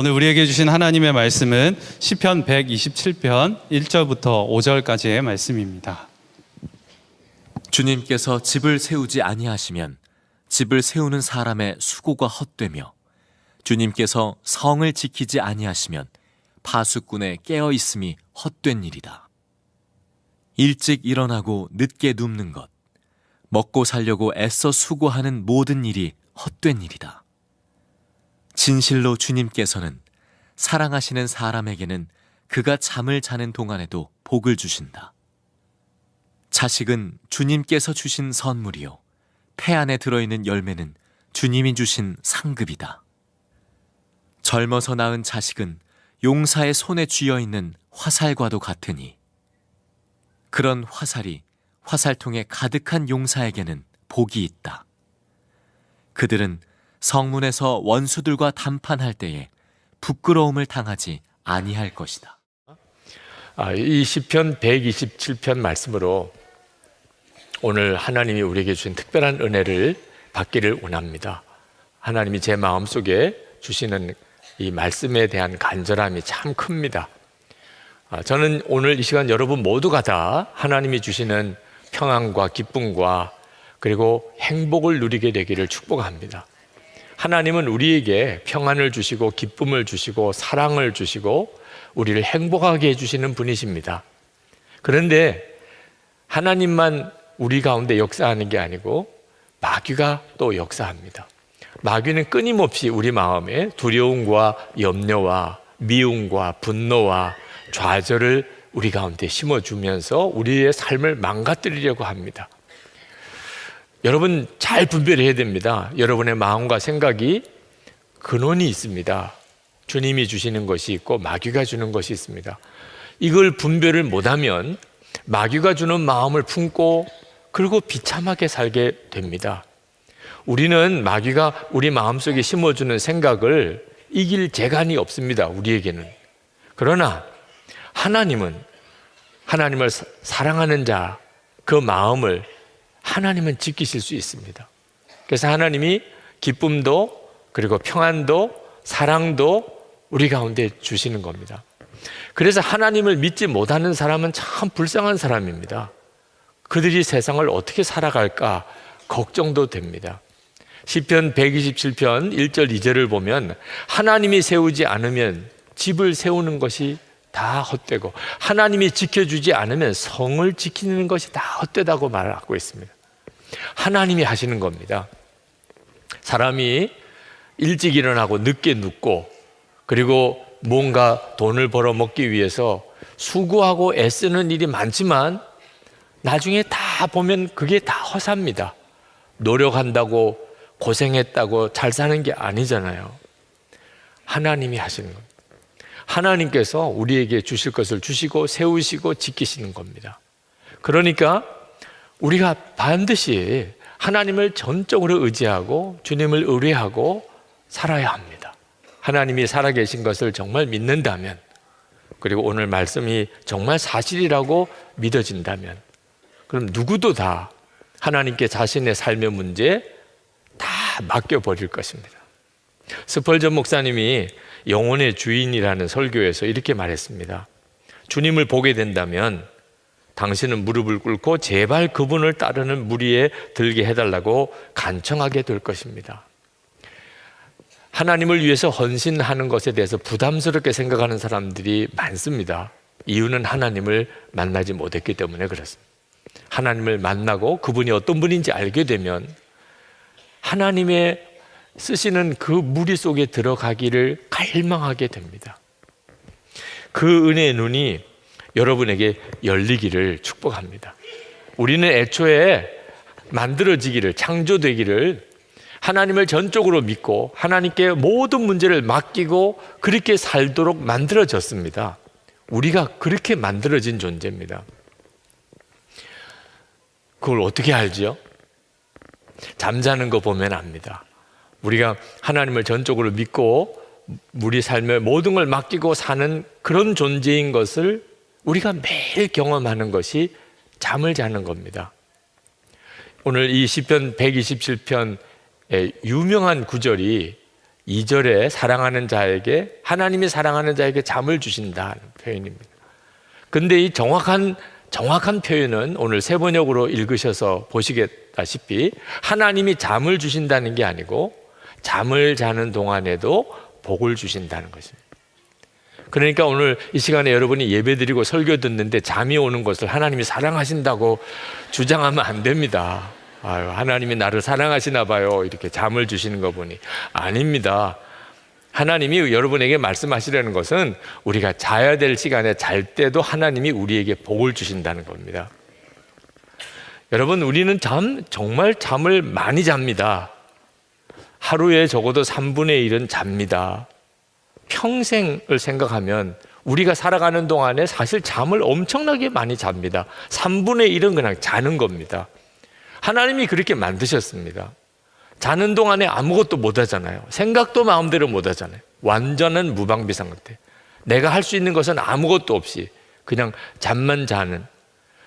오늘 우리에게 주신 하나님의 말씀은 시편 127편 1절부터 5절까지의 말씀입니다. 주님께서 집을 세우지 아니하시면 집을 세우는 사람의 수고가 헛되며 주님께서 성을 지키지 아니하시면 파수꾼의 깨어 있음이 헛된 일이다. 일찍 일어나고 늦게 눕는 것, 먹고 살려고 애써 수고하는 모든 일이 헛된 일이다. 진실로 주님께서는 사랑하시는 사람에게는 그가 잠을 자는 동안에도 복을 주신다. 자식은 주님께서 주신 선물이요 폐 안에 들어있는 열매는 주님이 주신 상급이다. 젊어서 낳은 자식은 용사의 손에 쥐어있는 화살과도 같으니 그런 화살이 화살통에 가득한 용사에게는 복이 있다. 그들은 성문에서 원수들과 담판할 때에 부끄러움을 당하지 아니할 것이다. 이 시편 127편 말씀으로 오늘 하나님이 우리에게 주신 특별한 은혜를 받기를 원합니다. 하나님이 제 마음속에 주시는 이 말씀에 대한 간절함이 참 큽니다. 저는 오늘 이 시간 여러분 모두가 다 하나님이 주시는 평안과 기쁨과 그리고 행복을 누리게 되기를 축복합니다. 하나님은 우리에게 평안을 주시고 기쁨을 주시고 사랑을 주시고 우리를 행복하게 해주시는 분이십니다. 그런데 하나님만 우리 가운데 역사하는 게 아니고 마귀가 또 역사합니다. 마귀는 끊임없이 우리 마음에 두려움과 염려와 미움과 분노와 좌절을 우리 가운데 심어주면서 우리의 삶을 망가뜨리려고 합니다. 여러분 잘 분별해야 됩니다. 여러분의 마음과 생각이 근원이 있습니다. 주님이 주시는 것이 있고 마귀가 주는 것이 있습니다. 이걸 분별을 못하면 마귀가 주는 마음을 품고 그리고 비참하게 살게 됩니다. 우리는 마귀가 우리 마음속에 심어주는 생각을 이길 재간이 없습니다. 우리에게는. 그러나 하나님은 하나님을 사랑하는 자 그 마음을 하나님은 지키실 수 있습니다. 그래서 하나님이 기쁨도 그리고 평안도 사랑도 우리 가운데 주시는 겁니다. 그래서 하나님을 믿지 못하는 사람은 참 불쌍한 사람입니다. 그들이 세상을 어떻게 살아갈까 걱정도 됩니다. 시편 127편 1절 2절을 보면 하나님이 세우지 않으면 집을 세우는 것이 다 헛되고 하나님이 지켜주지 않으면 성을 지키는 것이 다 헛되다고 말하고 있습니다. 하나님이 하시는 겁니다. 사람이 일찍 일어나고 늦게 눕고 그리고 뭔가 돈을 벌어먹기 위해서 수고하고 애쓰는 일이 많지만 나중에 다 보면 그게 다 허사입니다. 노력한다고 고생했다고 잘 사는 게 아니잖아요. 하나님이 하시는 겁니다. 하나님께서 우리에게 주실 것을 주시고 세우시고 지키시는 겁니다. 그러니까 우리가 반드시 하나님을 전적으로 의지하고 주님을 의뢰하고 살아야 합니다. 하나님이 살아계신 것을 정말 믿는다면 그리고 오늘 말씀이 정말 사실이라고 믿어진다면 그럼 누구도 다 하나님께 자신의 삶의 문제 다 맡겨버릴 것입니다. 스펄전 목사님이 영혼의 주인이라는 설교에서 이렇게 말했습니다. 주님을 보게 된다면 당신은 무릎을 꿇고 제발 그분을 따르는 무리에 들게 해달라고 간청하게 될 것입니다. 하나님을 위해서 헌신하는 것에 대해서 부담스럽게 생각하는 사람들이 많습니다. 이유는 하나님을 만나지 못했기 때문에 그렇습니다. 하나님을 만나고 그분이 어떤 분인지 알게 되면 하나님의 쓰시는 그 무리 속에 들어가기를 갈망하게 됩니다. 그 은혜의 눈이 여러분에게 열리기를 축복합니다. 우리는 애초에 만들어지기를, 창조되기를 하나님을 전적으로 믿고 하나님께 모든 문제를 맡기고 그렇게 살도록 만들어졌습니다. 우리가 그렇게 만들어진 존재입니다. 그걸 어떻게 알지요? 잠자는 거 보면 압니다. 우리가 하나님을 전적으로 믿고 우리 삶의 모든 걸 맡기고 사는 그런 존재인 것을 우리가 매일 경험하는 것이 잠을 자는 겁니다. 오늘 이 시편 127편의 유명한 구절이 2절에 사랑하는 자에게, 하나님이 사랑하는 자에게 잠을 주신다는 표현입니다. 근데 이 정확한 표현은 오늘 세 번역으로 읽으셔서 보시겠다시피 하나님이 잠을 주신다는 게 아니고 잠을 자는 동안에도 복을 주신다는 것입니다. 그러니까 오늘 이 시간에 여러분이 예배드리고 설교 듣는데 잠이 오는 것을 하나님이 사랑하신다고 주장하면 안 됩니다. 아유, 하나님이 나를 사랑하시나 봐요, 이렇게 잠을 주시는 거 보니. 아닙니다. 하나님이 여러분에게 말씀하시려는 것은 우리가 자야 될 시간에 잘 때도 하나님이 우리에게 복을 주신다는 겁니다. 여러분, 우리는 정말 잠을 많이 잡니다. 하루에 적어도 3분의 1은 잡니다. 평생을 생각하면 우리가 살아가는 동안에 사실 잠을 엄청나게 많이 잡니다. 3분의 1은 그냥 자는 겁니다. 하나님이 그렇게 만드셨습니다. 자는 동안에 아무것도 못 하잖아요. 생각도 마음대로 못 하잖아요. 완전한 무방비 상태. 내가 할 수 있는 것은 아무것도 없이 그냥 잠만 자는.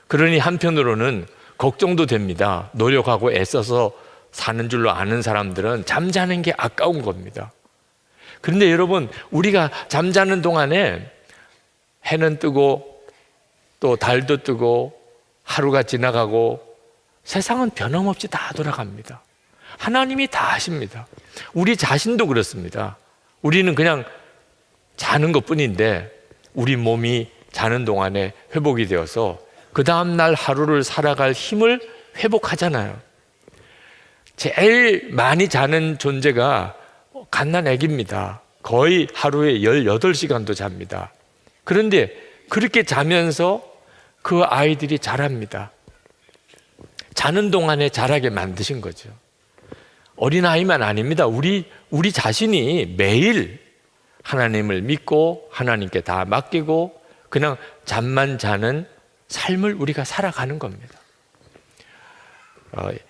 그러니 한편으로는 걱정도 됩니다. 노력하고 애써서 사는 줄로 아는 사람들은 잠자는 게 아까운 겁니다. 그런데 여러분, 우리가 잠자는 동안에 해는 뜨고 또 달도 뜨고 하루가 지나가고 세상은 변함없이 다 돌아갑니다. 하나님이 다 하십니다. 우리 자신도 그렇습니다. 우리는 그냥 자는 것뿐인데 우리 몸이 자는 동안에 회복이 되어서 그 다음날 하루를 살아갈 힘을 회복하잖아요. 제일 많이 자는 존재가 갓난아기입니다. 거의 하루에 18시간도 잡니다. 그런데 그렇게 자면서 그 아이들이 자랍니다. 자는 동안에 자라게 만드신 거죠. 어린아이만 아닙니다. 우리 자신이 매일 하나님을 믿고 하나님께 다 맡기고 그냥 잠만 자는 삶을 우리가 살아가는 겁니다.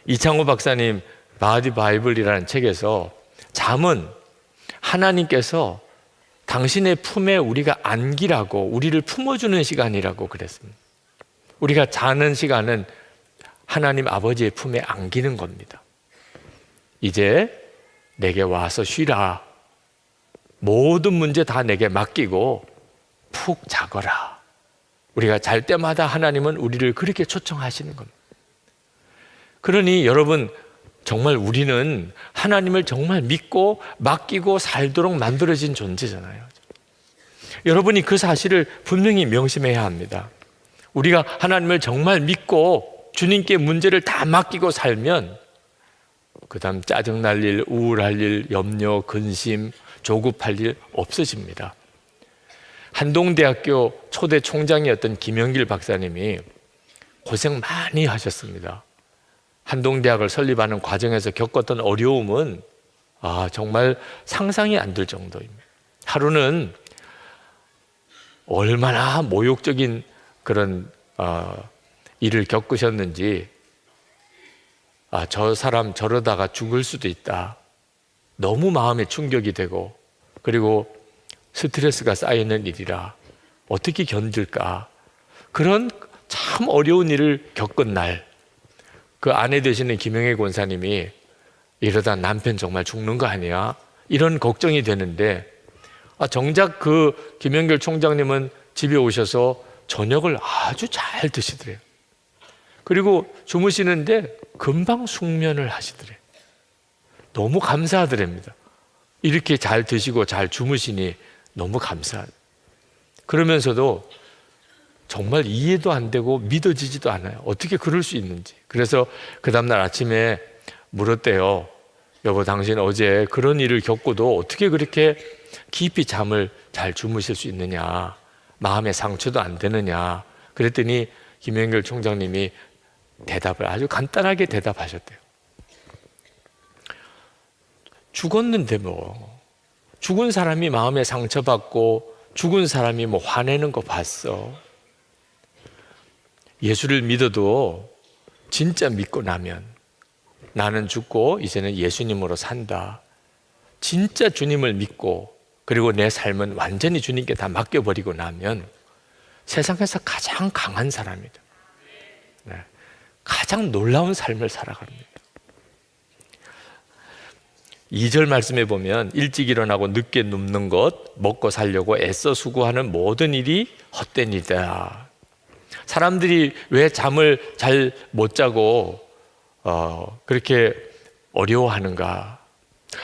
이창호 박사님 바디 바이블이라는 책에서 잠은 하나님께서 당신의 품에 우리가 안기라고, 우리를 품어주는 시간이라고 그랬습니다. 우리가 자는 시간은 하나님 아버지의 품에 안기는 겁니다. 이제 내게 와서 쉬라. 모든 문제 다 내게 맡기고 푹 자거라. 우리가 잘 때마다 하나님은 우리를 그렇게 초청하시는 겁니다. 그러니 여러분, 정말 우리는 하나님을 정말 믿고 맡기고 살도록 만들어진 존재잖아요. 여러분이 그 사실을 분명히 명심해야 합니다. 우리가 하나님을 정말 믿고 주님께 문제를 다 맡기고 살면 그 다음 짜증날 일, 우울할 일, 염려, 근심, 조급할 일 없어집니다. 한동대학교 초대 총장이었던 김영길 박사님이 고생 많이 하셨습니다. 한동대학을 설립하는 과정에서 겪었던 어려움은 정말 상상이 안 될 정도입니다. 하루는 얼마나 모욕적인 그런 일을 겪으셨는지, 저 사람 저러다가 죽을 수도 있다. 너무 마음에 충격이 되고, 그리고 스트레스가 쌓이는 일이라 어떻게 견딜까. 그런 참 어려운 일을 겪은 날, 그 아내 되시는 김영애 권사님이 이러다 남편 정말 죽는 거 아니야? 이런 걱정이 되는데, 정작 그 김영길 총장님은 집에 오셔서 저녁을 아주 잘 드시더래요. 그리고 주무시는데 금방 숙면을 하시더래요. 너무 감사하더랍니다. 이렇게 잘 드시고 잘 주무시니 너무 감사하다. 그러면서도 정말 이해도 안 되고 믿어지지도 않아요. 어떻게 그럴 수 있는지. 그래서 그 다음날 아침에 물었대요. 여보, 당신 어제 그런 일을 겪고도 어떻게 그렇게 깊이 잠을 잘 주무실 수 있느냐, 마음에 상처도 안 되느냐. 그랬더니 김영길 총장님이 대답을 아주 간단하게 대답하셨대요. 죽었는데 뭐, 죽은 사람이 마음에 상처받고 죽은 사람이 뭐 화내는 거 봤어. 예수를 믿어도 진짜 믿고 나면 나는 죽고 이제는 예수님으로 산다. 진짜 주님을 믿고 그리고 내 삶은 완전히 주님께 다 맡겨버리고 나면 세상에서 가장 강한 사람이다. 네. 가장 놀라운 삶을 살아갑니다. 2절 말씀에 보면 일찍 일어나고 늦게 눕는 것, 먹고 살려고 애써 수고하는 모든 일이 헛된 일이다. 사람들이 왜 잠을 잘 못 자고 그렇게 어려워하는가?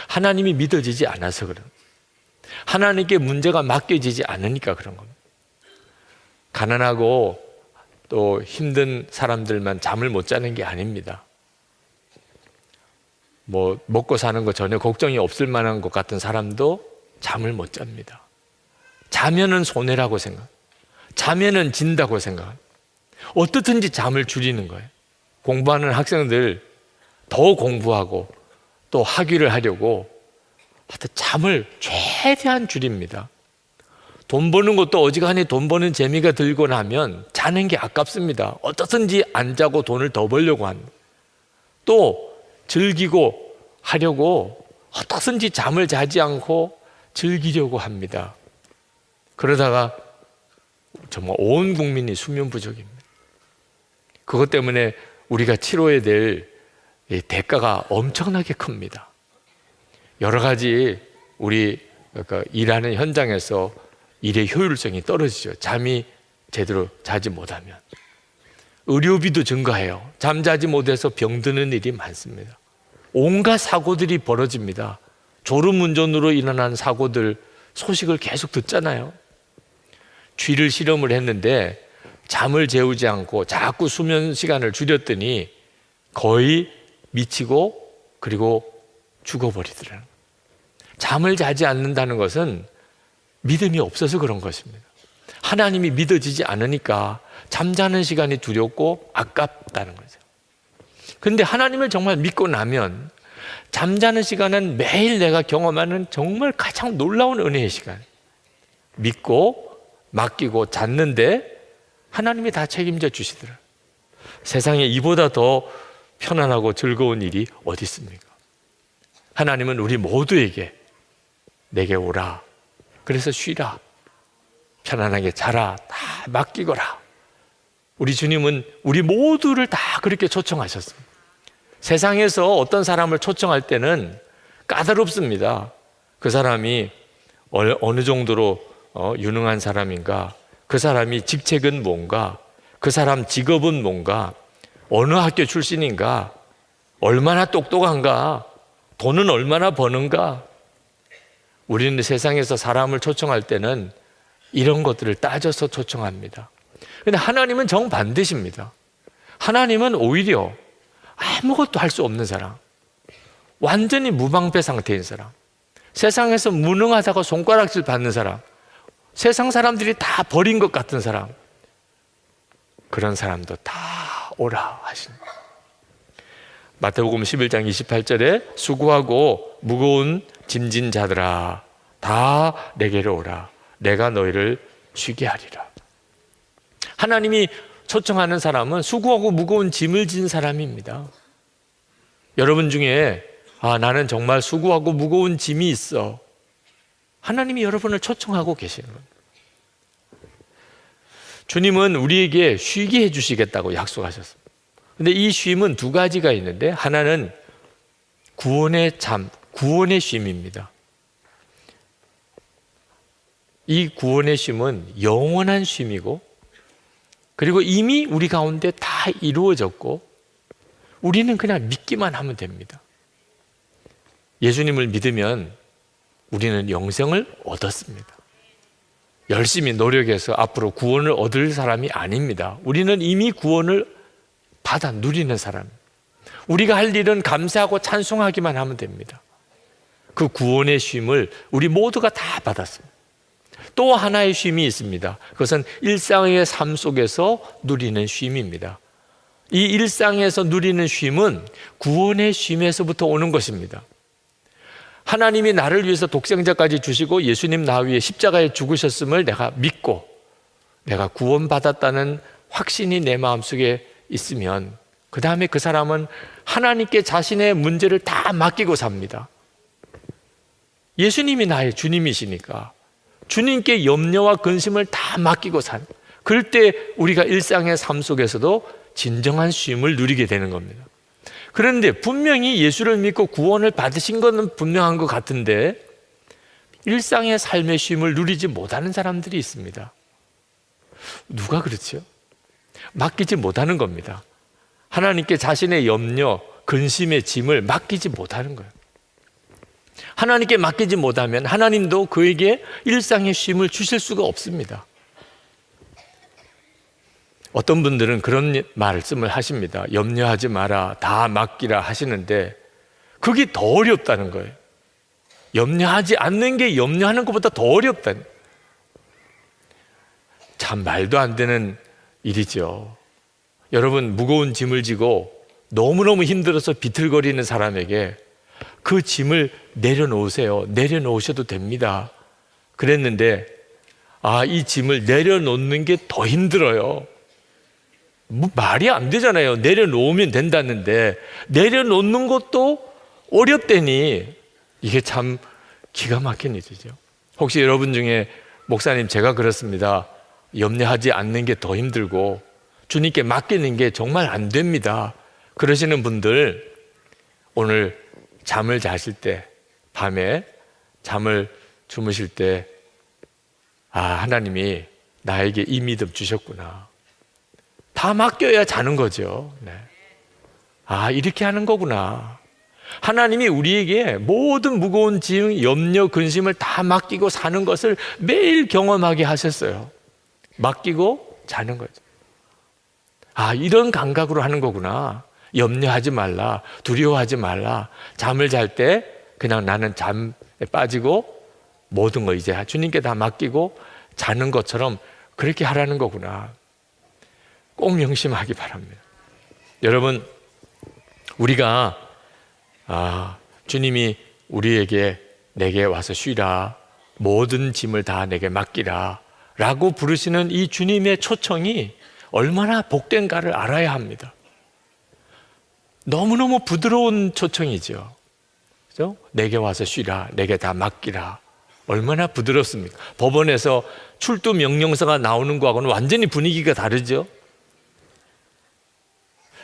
하나님이 믿어지지 않아서 그런, 하나님께 문제가 맡겨지지 않으니까 그런 겁니다. 가난하고 또 힘든 사람들만 잠을 못 자는 게 아닙니다. 뭐 먹고 사는 거 전혀 걱정이 없을 만한 것 같은 사람도 잠을 못 잡니다. 자면은 손해라고 생각, 자면은 진다고 생각, 어떻든지 잠을 줄이는 거예요. 공부하는 학생들 더 공부하고 또 학위를 하려고 하여튼 잠을 최대한 줄입니다. 돈 버는 것도 어지간히 돈 버는 재미가 들고 나면 자는 게 아깝습니다. 어떻든지 안 자고 돈을 더 벌려고 합니다. 또 즐기고 하려고 어떻든지 잠을 자지 않고 즐기려고 합니다. 그러다가 정말 온 국민이 수면 부족입니다. 그것 때문에 우리가 치러야 될 대가가 엄청나게 큽니다. 여러 가지 우리 일하는 현장에서 일의 효율성이 떨어지죠. 잠이 제대로 자지 못하면. 의료비도 증가해요. 잠자지 못해서 병드는 일이 많습니다. 온갖 사고들이 벌어집니다. 졸음운전으로 일어난 사고들 소식을 계속 듣잖아요. 쥐를 실험을 했는데 잠을 재우지 않고 자꾸 수면 시간을 줄였더니 거의 미치고 그리고 죽어버리더라고요. 잠을 자지 않는다는 것은 믿음이 없어서 그런 것입니다. 하나님이 믿어지지 않으니까 잠자는 시간이 두렵고 아깝다는 거죠. 그런데 하나님을 정말 믿고 나면 잠자는 시간은 매일 내가 경험하는 정말 가장 놀라운 은혜의 시간. 믿고 맡기고 잤는데 하나님이 다 책임져 주시더라. 세상에 이보다 더 편안하고 즐거운 일이 어디 있습니까? 하나님은 우리 모두에게 내게 오라, 그래서 쉬라, 편안하게 자라, 다 맡기거라. 우리 주님은 우리 모두를 다 그렇게 초청하셨습니다. 세상에서 어떤 사람을 초청할 때는 까다롭습니다. 그 사람이 어느 정도로 유능한 사람인가, 그 사람이 직책은 뭔가, 그 사람 직업은 뭔가, 어느 학교 출신인가, 얼마나 똑똑한가, 돈은 얼마나 버는가. 우리는 세상에서 사람을 초청할 때는 이런 것들을 따져서 초청합니다. 그런데 하나님은 정반대십니다. 하나님은 오히려 아무것도 할 수 없는 사람, 완전히 무방패 상태인 사람, 세상에서 무능하다고 손가락질 받는 사람, 세상 사람들이 다 버린 것 같은 사람, 그런 사람도 다 오라 하십니다. 마태복음 11장 28절에 수고하고 무거운 짐진 자들아 다 내게로 오라, 내가 너희를 쉬게 하리라. 하나님이 초청하는 사람은 수고하고 무거운 짐을 진 사람입니다. 여러분 중에 나는 정말 수고하고 무거운 짐이 있어, 하나님이 여러분을 초청하고 계시는 겁니다. 주님은 우리에게 쉬게 해주시겠다고 약속하셨습니다. 그런데 이 쉼은 두 가지가 있는데, 하나는 구원의 잠, 구원의 쉼입니다. 이 구원의 쉼은 영원한 쉼이고, 그리고 이미 우리 가운데 다 이루어졌고 우리는 그냥 믿기만 하면 됩니다. 예수님을 믿으면 우리는 영생을 얻었습니다. 열심히 노력해서 앞으로 구원을 얻을 사람이 아닙니다. 우리는 이미 구원을 받아 누리는 사람. 우리가 할 일은 감사하고 찬송하기만 하면 됩니다. 그 구원의 쉼을 우리 모두가 다 받았습니다. 또 하나의 쉼이 있습니다. 그것은 일상의 삶 속에서 누리는 쉼입니다. 이 일상에서 누리는 쉼은 구원의 쉼에서부터 오는 것입니다. 하나님이 나를 위해서 독생자까지 주시고 예수님 나 위에 십자가에 죽으셨음을 내가 믿고 내가 구원받았다는 확신이 내 마음속에 있으면 그 다음에 그 사람은 하나님께 자신의 문제를 다 맡기고 삽니다. 예수님이 나의 주님이시니까 주님께 염려와 근심을 다 맡기고 산, 그럴 때 우리가 일상의 삶 속에서도 진정한 쉼을 누리게 되는 겁니다. 그런데 분명히 예수를 믿고 구원을 받으신 것은 분명한 것 같은데 일상의 삶의 쉼을 누리지 못하는 사람들이 있습니다. 누가 그렇죠? 맡기지 못하는 겁니다. 하나님께 자신의 염려, 근심의 짐을 맡기지 못하는 거예요. 하나님께 맡기지 못하면 하나님도 그에게 일상의 쉼을 주실 수가 없습니다. 어떤 분들은 그런 말씀을 하십니다. 염려하지 마라, 다 맡기라 하시는데 그게 더 어렵다는 거예요. 염려하지 않는 게 염려하는 것보다 더 어렵다는 거예요. 참 말도 안 되는 일이죠. 여러분, 무거운 짐을 지고 너무너무 힘들어서 비틀거리는 사람에게 그 짐을 내려놓으세요. 내려놓으셔도 됩니다. 그랬는데 이 짐을 내려놓는 게 더 힘들어요. 말이 안 되잖아요. 내려놓으면 된다는데 내려놓는 것도 어렵다니 이게 참 기가 막힌 일이죠. 혹시 여러분 중에 목사님 제가 그렇습니다. 염려하지 않는 게 더 힘들고 주님께 맡기는 게 정말 안 됩니다. 그러시는 분들 오늘 잠을 자실 때 밤에 잠을 주무실 때 하나님이 나에게 이 믿음 주셨구나. 다 맡겨야 자는 거죠. 네. 이렇게 하는 거구나. 하나님이 우리에게 모든 무거운 짐, 염려, 근심을 다 맡기고 사는 것을 매일 경험하게 하셨어요. 맡기고 자는 거죠. 이런 감각으로 하는 거구나. 염려하지 말라, 두려워하지 말라. 잠을 잘 때 그냥 나는 잠에 빠지고 모든 거 이제 주님께 다 맡기고 자는 것처럼 그렇게 하라는 거구나. 꼭 명심하기 바랍니다. 여러분, 우리가 주님이 우리에게 내게 와서 쉬라, 모든 짐을 다 내게 맡기라 라고 부르시는 이 주님의 초청이 얼마나 복된가를 알아야 합니다. 너무너무 부드러운 초청이죠. 그죠? 내게 와서 쉬라, 내게 다 맡기라. 얼마나 부드럽습니까? 법원에서 출두 명령서가 나오는 거하고는 완전히 분위기가 다르죠.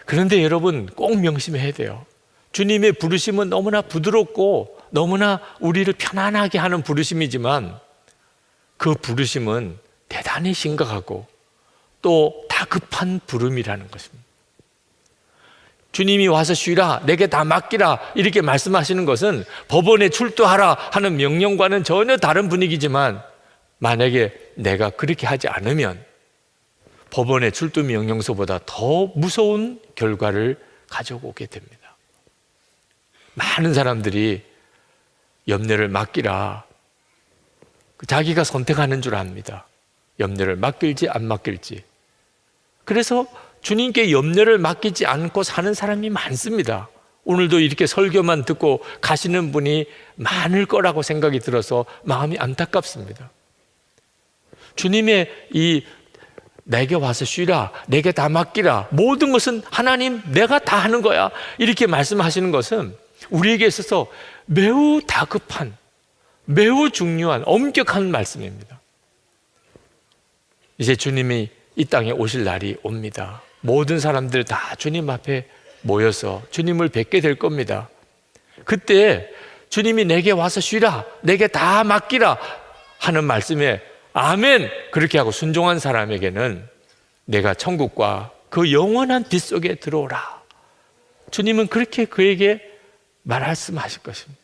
그런데 여러분 꼭 명심해야 돼요. 주님의 부르심은 너무나 부드럽고 너무나 우리를 편안하게 하는 부르심이지만 그 부르심은 대단히 심각하고 또 다급한 부름이라는 것입니다. 주님이 와서 쉬라, 내게 다 맡기라 이렇게 말씀하시는 것은 법원에 출두하라 하는 명령과는 전혀 다른 분위기지만 만약에 내가 그렇게 하지 않으면 법원의 출두 명령서보다 더 무서운 결과를 가져오게 됩니다. 많은 사람들이 염려를 맡기라 자기가 선택하는 줄 압니다. 염려를 맡길지 안 맡길지. 그래서 주님께 염려를 맡기지 않고 사는 사람이 많습니다. 오늘도 이렇게 설교만 듣고 가시는 분이 많을 거라고 생각이 들어서 마음이 안타깝습니다. 주님의 이 내게 와서 쉬라, 내게 다 맡기라, 모든 것은 하나님 내가 다 하는 거야 이렇게 말씀하시는 것은 우리에게 있어서 매우 다급한, 매우 중요한 엄격한 말씀입니다. 이제 주님이 이 땅에 오실 날이 옵니다. 모든 사람들 다 주님 앞에 모여서 주님을 뵙게 될 겁니다. 그때 주님이 내게 와서 쉬라, 내게 다 맡기라 하는 말씀에 아멘 그렇게 하고 순종한 사람에게는 내가 천국과 그 영원한 빛 속에 들어오라. 주님은 그렇게 그에게 말씀하실 것입니다.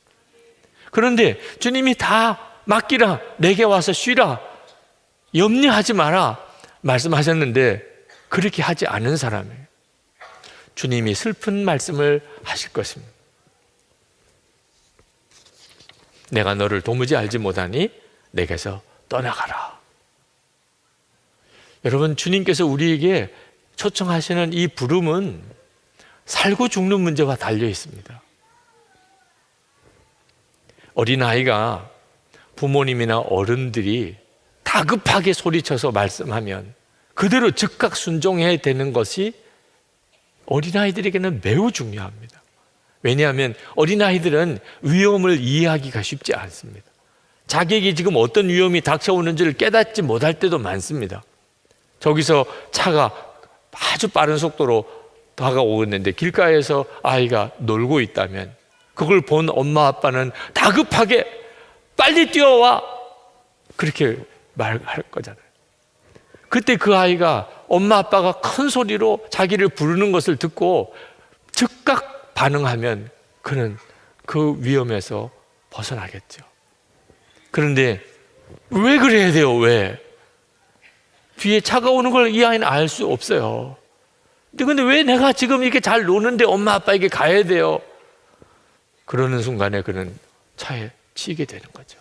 그런데 주님이 다 맡기라, 내게 와서 쉬라, 염려하지 마라 말씀하셨는데 그렇게 하지 않은 사람이에요. 주님이 슬픈 말씀을 하실 것입니다. 내가 너를 도무지 알지 못하니 내게서 떠나가라. 여러분, 주님께서 우리에게 초청하시는 이 부름은 살고 죽는 문제와 달려 있습니다. 어린아이가 부모님이나 어른들이 다급하게 소리쳐서 말씀하면 그대로 즉각 순종해야 되는 것이 어린아이들에게는 매우 중요합니다. 왜냐하면 어린아이들은 위험을 이해하기가 쉽지 않습니다. 자기에게 지금 어떤 위험이 닥쳐오는지를 깨닫지 못할 때도 많습니다. 저기서 차가 아주 빠른 속도로 다가오겠는데 길가에서 아이가 놀고 있다면 그걸 본 엄마 아빠는 다급하게 빨리 뛰어와 그렇게 말할 거잖아요. 그때 그 아이가 엄마 아빠가 큰 소리로 자기를 부르는 것을 듣고 즉각 반응하면 그는 그 위험에서 벗어나겠죠. 그런데 왜 그래야 돼요? 왜? 뒤에 차가 오는 걸 이 아이는 알 수 없어요. 근데 왜 내가 지금 이렇게 잘 노는데 엄마 아빠에게 가야 돼요? 그러는 순간에 그는 차에 치이게 되는 거죠.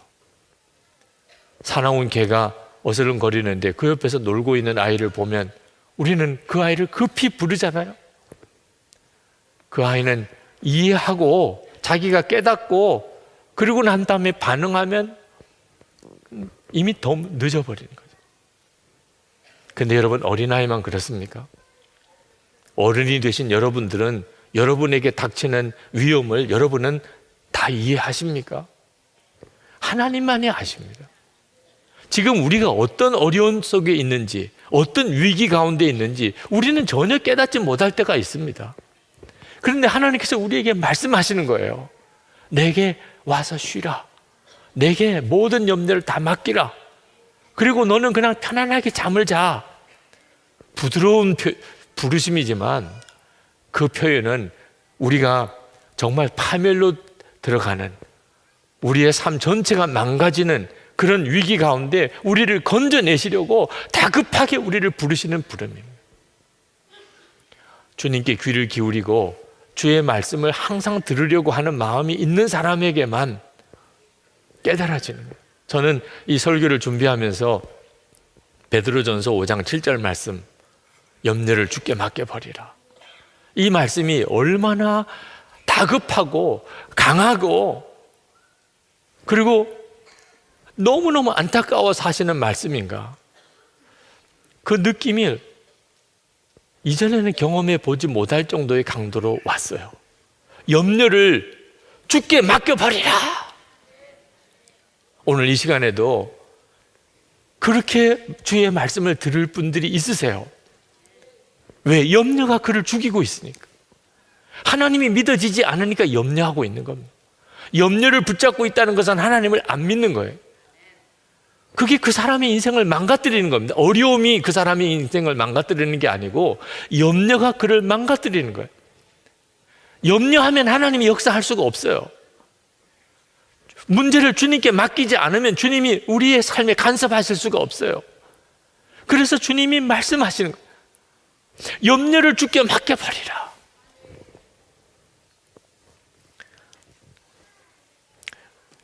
사나운 개가 어슬렁거리는데 그 옆에서 놀고 있는 아이를 보면 우리는 그 아이를 급히 부르잖아요. 그 아이는 이해하고 자기가 깨닫고 그리고 난 다음에 반응하면 이미 더 늦어버리는 거죠. 근데 여러분, 어린아이만 그렇습니까? 어른이 되신 여러분들은 여러분에게 닥치는 위험을 여러분은 다 이해하십니까? 하나님만이 아십니다. 지금 우리가 어떤 어려움 속에 있는지, 어떤 위기 가운데 있는지 우리는 전혀 깨닫지 못할 때가 있습니다. 그런데 하나님께서 우리에게 말씀하시는 거예요. 내게 와서 쉬라. 내게 모든 염려를 다 맡기라. 그리고 너는 그냥 편안하게 잠을 자. 부드러운 부르심이지만 그 표현은 우리가 정말 파멸로 들어가는, 우리의 삶 전체가 망가지는 그런 위기 가운데 우리를 건져내시려고 다급하게 우리를 부르시는 부름입니다. 주님께 귀를 기울이고 주의 말씀을 항상 들으려고 하는 마음이 있는 사람에게만 깨달아지는 거예요. 저는 이 설교를 준비하면서 베드로전서 5장 7절 말씀, 염려를 주께 맡겨버리라. 이 말씀이 얼마나 다급하고 강하고 그리고 너무너무 안타까워 사시는 말씀인가. 그 느낌이 이전에는 경험해 보지 못할 정도의 강도로 왔어요. 염려를 주께 맡겨버리라. 오늘 이 시간에도 그렇게 주의 말씀을 들을 분들이 있으세요. 왜? 염려가 그를 죽이고 있으니까. 하나님이 믿어지지 않으니까 염려하고 있는 겁니다. 염려를 붙잡고 있다는 것은 하나님을 안 믿는 거예요. 그게 그 사람의 인생을 망가뜨리는 겁니다. 어려움이 그 사람의 인생을 망가뜨리는 게 아니고 염려가 그를 망가뜨리는 거예요. 염려하면 하나님이 역사할 수가 없어요. 문제를 주님께 맡기지 않으면 주님이 우리의 삶에 간섭하실 수가 없어요. 그래서 주님이 말씀하시는 거예요. 염려를 주께 맡겨버리라.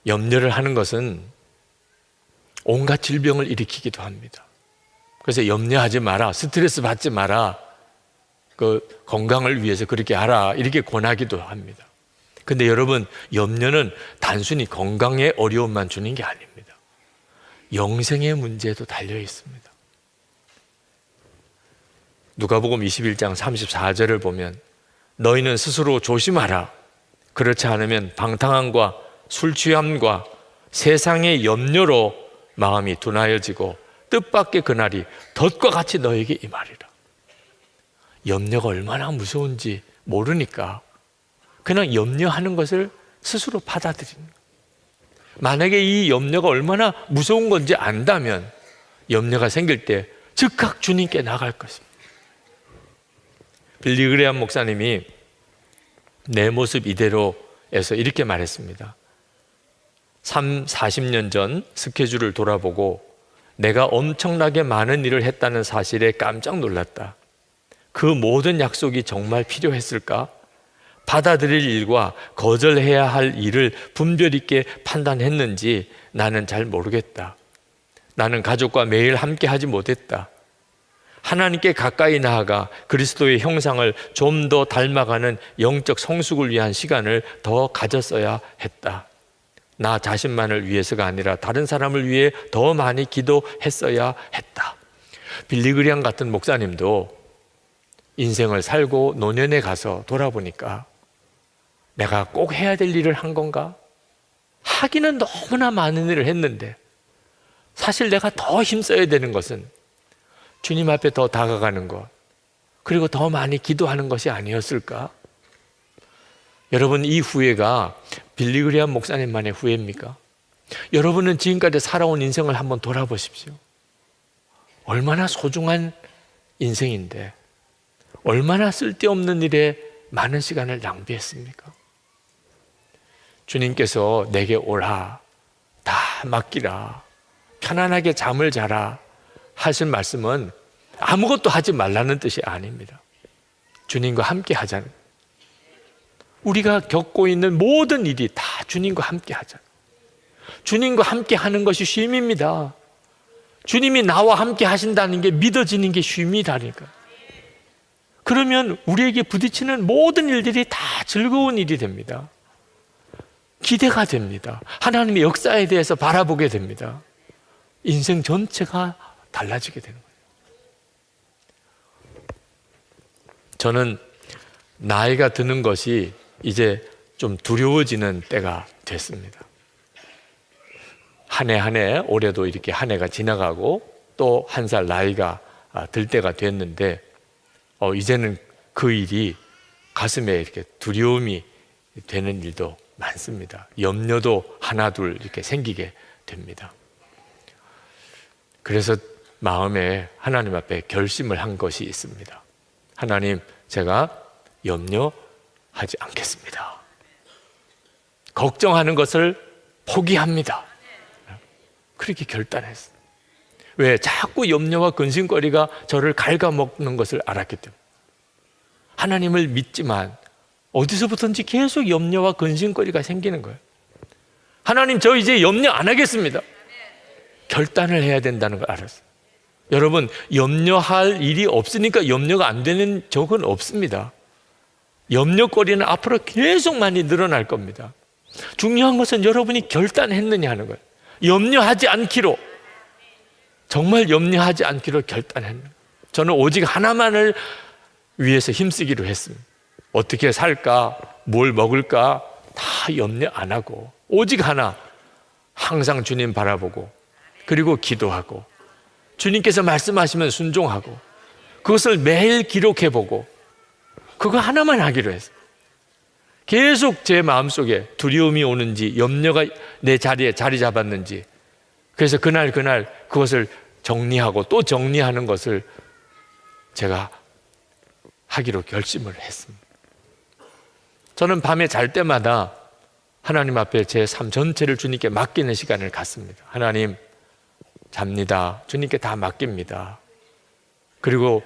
염려를 하는 것은 온갖 질병을 일으키기도 합니다. 그래서 염려하지 마라, 스트레스 받지 마라, 그 건강을 위해서 그렇게 하라, 이렇게 권하기도 합니다. 근데 여러분, 염려는 단순히 건강에 어려움만 주는 게 아닙니다. 영생의 문제도 달려 있습니다. 누가복음 21장 34절을 보면 너희는 스스로 조심하라. 그렇지 않으면 방탕함과 술 취함과 세상의 염려로 마음이 둔하여지고 뜻밖의 그날이 덫과 같이 너에게 임하리라. 염려가 얼마나 무서운지 모르니까 그냥 염려하는 것을 스스로 받아들이는 거예요. 만약에 이 염려가 얼마나 무서운 건지 안다면 염려가 생길 때 즉각 주님께 나갈 것입니다. 빌리 그레이엄 목사님이 내 모습 이대로에서 이렇게 말했습니다. 40년 전 스케줄을 돌아보고 내가 엄청나게 많은 일을 했다는 사실에 깜짝 놀랐다. 그 모든 약속이 정말 필요했을까? 받아들일 일과 거절해야 할 일을 분별 있게 판단했는지 나는 잘 모르겠다. 나는 가족과 매일 함께 하지 못했다. 하나님께 가까이 나아가 그리스도의 형상을 좀 더 닮아가는 영적 성숙을 위한 시간을 더 가졌어야 했다. 나 자신만을 위해서가 아니라 다른 사람을 위해 더 많이 기도했어야 했다. 빌리 그레이엄 같은 목사님도 인생을 살고 노년에 가서 돌아보니까 내가 꼭 해야 될 일을 한 건가? 하기는 너무나 많은 일을 했는데 사실 내가 더 힘써야 되는 것은 주님 앞에 더 다가가는 것, 그리고 더 많이 기도하는 것이 아니었을까? 여러분, 이 후회가 빌리그리암 목사님만의 후회입니까? 여러분은 지금까지 살아온 인생을 한번 돌아보십시오. 얼마나 소중한 인생인데 얼마나 쓸데없는 일에 많은 시간을 낭비했습니까? 주님께서 내게 오라, 다 맡기라, 편안하게 잠을 자라 하신 말씀은 아무것도 하지 말라는 뜻이 아닙니다. 주님과 함께 하자는, 우리가 겪고 있는 모든 일이 다 주님과 함께 하자. 주님과 함께 하는 것이 쉼입니다. 주님이 나와 함께 하신다는 게 믿어지는 게 쉼이라니까. 그러면 우리에게 부딪히는 모든 일들이 다 즐거운 일이 됩니다. 기대가 됩니다. 하나님의 역사에 대해서 바라보게 됩니다. 인생 전체가 달라지게 되는 거예요. 저는 나이가 드는 것이 이제 좀 두려워지는 때가 됐습니다. 한 해 한 해, 올해도 이렇게 한 해가 지나가고 또 한 살 나이가 들 때가 됐는데 이제는 그 일이 가슴에 이렇게 두려움이 되는 일도 많습니다. 염려도 하나 둘 이렇게 생기게 됩니다. 그래서 마음에 하나님 앞에 결심을 한 것이 있습니다. 하나님, 제가 염려하지 않겠습니다. 걱정하는 것을 포기합니다. 그렇게 결단했어요. 왜? 자꾸 염려와 근심거리가 저를 갉아먹는 것을 알았기 때문에. 하나님을 믿지만 어디서부터인지 계속 염려와 근심거리가 생기는 거예요. 하나님, 저 이제 염려 안 하겠습니다. 결단을 해야 된다는 걸 알았어요. 여러분, 염려할 일이 없으니까 염려가 안 되는 적은 없습니다. 염려거리는 앞으로 계속 많이 늘어날 겁니다. 중요한 것은 여러분이 결단했느냐 하는 거예요. 염려하지 않기로, 정말 염려하지 않기로 결단했는 거예요. 저는 오직 하나만을 위해서 힘쓰기로 했습니다. 어떻게 살까, 뭘 먹을까 다 염려 안 하고 오직 하나, 항상 주님 바라보고 그리고 기도하고 주님께서 말씀하시면 순종하고 그것을 매일 기록해보고 그거 하나만 하기로 했어요. 계속 제 마음속에 두려움이 오는지 염려가 내 자리에 자리 잡았는지, 그래서 그날 그것을 정리하고 또 정리하는 것을 제가 하기로 결심을 했습니다. 저는 밤에 잘 때마다 하나님 앞에 제 삶 전체를 주님께 맡기는 시간을 갖습니다. 하나님, 잡니다. 주님께 다 맡깁니다. 그리고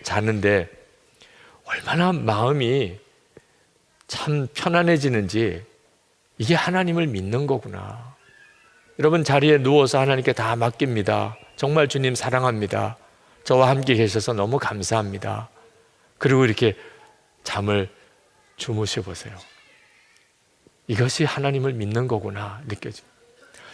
자는데 얼마나 마음이 참 편안해지는지, 이게 하나님을 믿는 거구나. 여러분, 자리에 누워서 하나님께 다 맡깁니다. 정말 주님 사랑합니다. 저와 함께 계셔서 너무 감사합니다. 그리고 이렇게 잠을 주무셔 보세요. 이것이 하나님을 믿는 거구나 느껴집니다.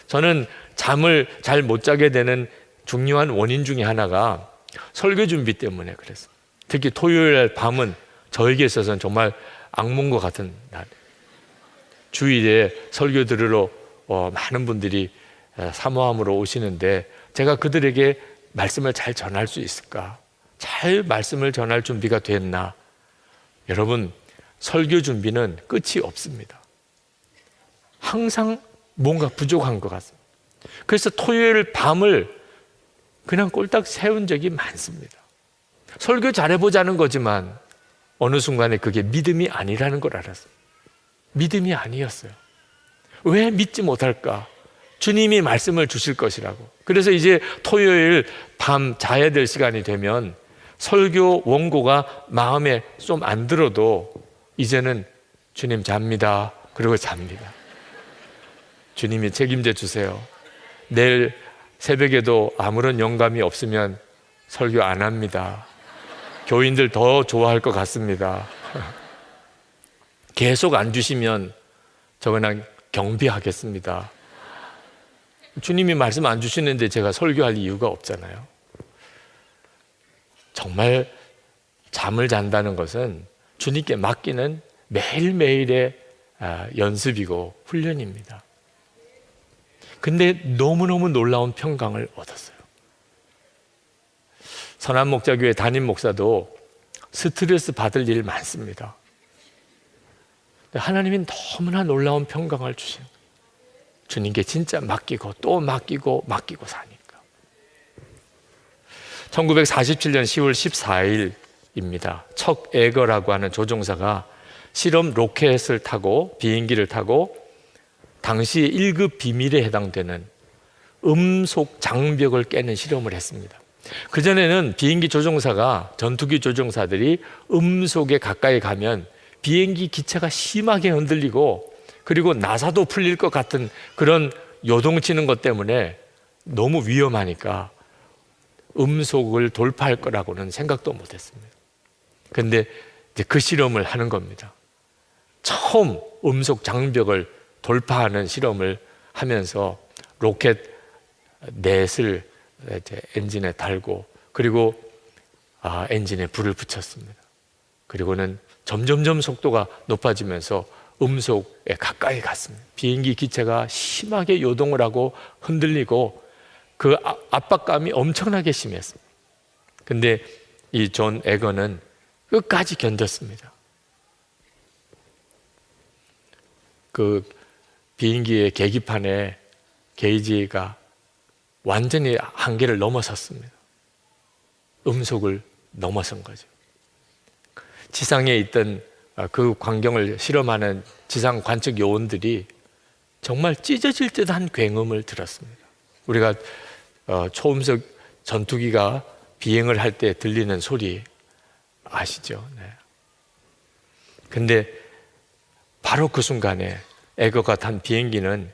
저는 잠을 잘 못 자게 되는 중요한 원인 중에 하나가 설교 준비 때문에 그랬어요. 특히 토요일 밤은 저에게 있어서는 정말 악몽과 같은 날. 주일에 설교 들으러 많은 분들이 사모함으로 오시는데 제가 그들에게 말씀을 잘 전할 수 있을까? 잘 말씀을 전할 준비가 됐나? 여러분, 설교 준비는 끝이 없습니다. 항상 뭔가 부족한 것 같습니다. 그래서 토요일 밤을 그냥 꼴딱 세운 적이 많습니다. 설교 잘해보자는 거지만 어느 순간에 그게 믿음이 아니라는 걸 알았어요. 믿음이 아니었어요. 왜 믿지 못할까? 주님이 말씀을 주실 것이라고. 그래서 이제 토요일 밤 자야 될 시간이 되면 설교 원고가 마음에 좀 안 들어도 이제는 주님 잡니다. 그리고 잡니다. 주님이 책임져 주세요. 내일 새벽에도 아무런 영감이 없으면 설교 안 합니다. 교인들 더 좋아할 것 같습니다. 계속 안 주시면 저 그냥 경비하겠습니다. 주님이 말씀 안 주시는데 제가 설교할 이유가 없잖아요. 정말 잠을 잔다는 것은 주님께 맡기는 매일매일의 연습이고 훈련입니다. 근데 너무너무 놀라운 평강을 얻었어요. 선한 목자교회 담임 목사도 스트레스 받을 일 많습니다. 하나님이 너무나 놀라운 평강을 주신 거예요. 주님께 진짜 맡기고 또 맡기고 사니까. 1947년 10월 14일입니다. 척 에거라고 하는 조종사가 실험 로켓을 타고 비행기를 타고 당시 1급 비밀에 해당되는 음속 장벽을 깨는 실험을 했습니다. 그전에는 비행기 조종사가, 전투기 조종사들이 음속에 가까이 가면 비행기 기체가 심하게 흔들리고 그리고 나사도 풀릴 것 같은 그런 요동치는 것 때문에 너무 위험하니까 음속을 돌파할 거라고는 생각도 못 했습니다. 그런데 이제 그 실험을 하는 겁니다. 처음 음속 장벽을 돌파하는 실험을 하면서 로켓 넷을 이제 엔진에 달고 그리고 엔진에 불을 붙였습니다. 그리고는 점점점 속도가 높아지면서 음속에 가까이 갔습니다. 비행기 기체가 심하게 요동을 하고 흔들리고 그 압박감이 엄청나게 심했습니다. 근데 이 존 에거는 끝까지 견뎠습니다. 그 비행기의 계기판에 게이지가 완전히 한계를 넘어섰습니다. 음속을 넘어선 거죠. 지상에 있던 그 광경을 실험하는 지상 관측 요원들이 정말 찢어질 듯한 굉음을 들었습니다. 우리가 초음속 전투기가 비행을 할 때 들리는 소리 아시죠? 네. 근데 바로 그 순간에 에거가 탄 비행기는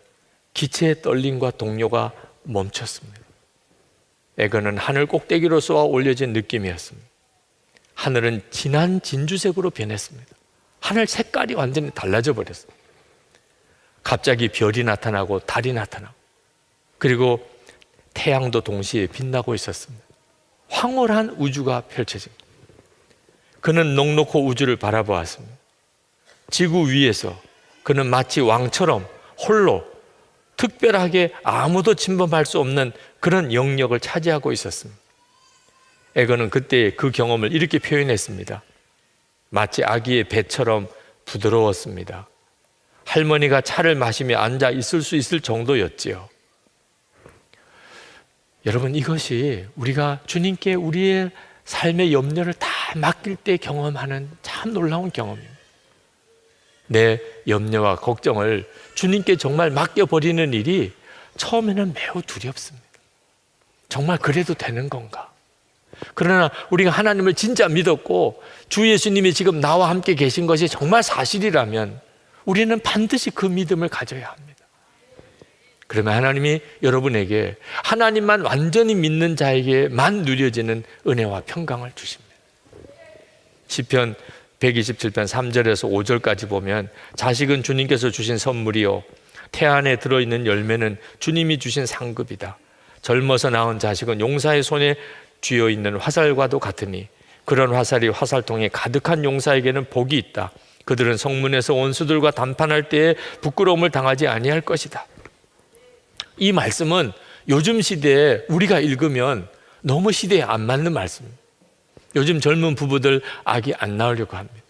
기체의 떨림과 동료가 멈췄습니다. 에거는 하늘 꼭대기로 쏘아 올려진 느낌이었습니다. 하늘은 진한 진주색으로 변했습니다. 하늘 색깔이 완전히 달라져 버렸어요. 갑자기 별이 나타나고 달이 나타나고 그리고 태양도 동시에 빛나고 있었습니다. 황홀한 우주가 펼쳐집니다. 그는 넉넉히 우주를 바라보았습니다. 지구 위에서 그는 마치 왕처럼 홀로 특별하게 아무도 침범할 수 없는 그런 영역을 차지하고 있었습니다. 에거는 그때 그 경험을 이렇게 표현했습니다. 마치 아기의 배처럼 부드러웠습니다. 할머니가 차를 마시며 앉아 있을 수 있을 정도였지요. 여러분, 이것이 우리가 주님께 우리의 삶의 염려를 다 맡길 때 경험하는 참 놀라운 경험입니다. 내 염려와 걱정을 주님께 정말 맡겨버리는 일이 처음에는 매우 두렵습니다. 정말 그래도 되는 건가? 그러나 우리가 하나님을 진짜 믿었고 주 예수님이 지금 나와 함께 계신 것이 정말 사실이라면 우리는 반드시 그 믿음을 가져야 합니다. 그러면 하나님이 여러분에게 하나님만 완전히 믿는 자에게만 누려지는 은혜와 평강을 주십니다. 시편 127편 3절에서 5절까지 보면 자식은 주님께서 주신 선물이요 태 안에 들어있는 열매는 주님이 주신 상급이다. 젊어서 낳은 자식은 용사의 손에 쥐어있는 화살과도 같으니 그런 화살이 화살통에 가득한 용사에게는 복이 있다. 그들은 성문에서 원수들과 담판할 때에 부끄러움을 당하지 아니할 것이다. 이 말씀은 요즘 시대에 우리가 읽으면 너무 시대에 안 맞는 말씀입니다. 요즘 젊은 부부들 아기 안 낳으려고 합니다.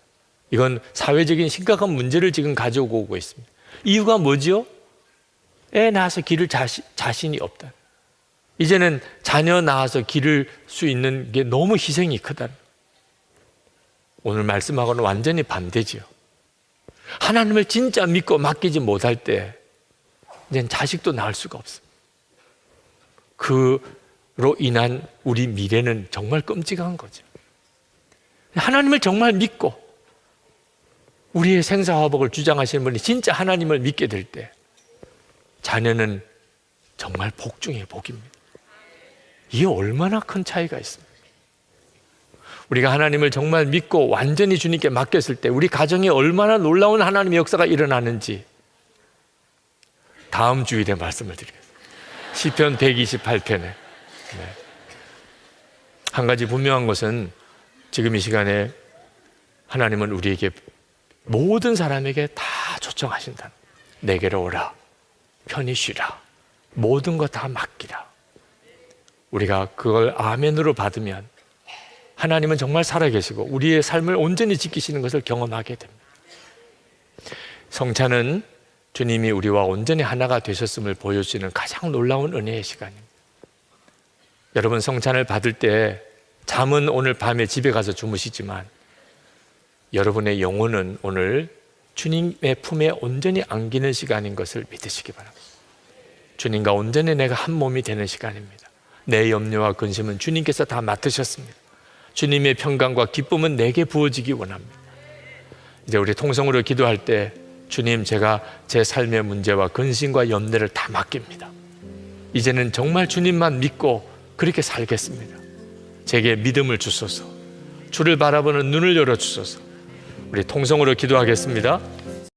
이건 사회적인 심각한 문제를 지금 가지고 오고 있습니다. 이유가 뭐지요? 애 낳아서 기를 자신이 없다. 이제는 자녀 낳아서 기를 수 있는 게 너무 희생이 크다. 오늘 말씀하고는 완전히 반대지요. 하나님을 진짜 믿고 맡기지 못할 때 이제는 자식도 낳을 수가 없습니다. 그로 인한 우리 미래는 정말 끔찍한 거죠. 하나님을 정말 믿고 우리의 생사화복을 주장하시는 분이 진짜 하나님을 믿게 될 때 자녀는 정말 복 중에 복입니다. 이게 얼마나 큰 차이가 있습니까? 우리가 하나님을 정말 믿고 완전히 주님께 맡겼을 때 우리 가정에 얼마나 놀라운 하나님의 역사가 일어나는지 다음 주일에 말씀을 드리겠습니다. 시편 128편에 한 가지 분명한 것은 지금 이 시간에 하나님은 우리에게 모든 사람에게 다 초청하신다. 내게로 오라, 편히 쉬라, 모든 것 다 맡기라. 우리가 그걸 아멘으로 받으면 하나님은 정말 살아계시고 우리의 삶을 온전히 지키시는 것을 경험하게 됩니다. 성찬은 주님이 우리와 온전히 하나가 되셨음을 보여주는 가장 놀라운 은혜의 시간입니다. 여러분, 성찬을 받을 때 잠은 오늘 밤에 집에 가서 주무시지만 여러분의 영혼은 오늘 주님의 품에 온전히 안기는 시간인 것을 믿으시기 바랍니다. 주님과 온전히 내가 한 몸이 되는 시간입니다. 내 염려와 근심은 주님께서 다 맡으셨습니다. 주님의 평강과 기쁨은 내게 부어지기 원합니다. 이제 우리 통성으로 기도할 때 주님, 제가 제 삶의 문제와 근심과 염려를 다 맡깁니다. 이제는 정말 주님만 믿고 그렇게 살겠습니다. 제게 믿음을 주소서. 주를 바라보는 눈을 열어주소서. 우리 통성으로 기도하겠습니다.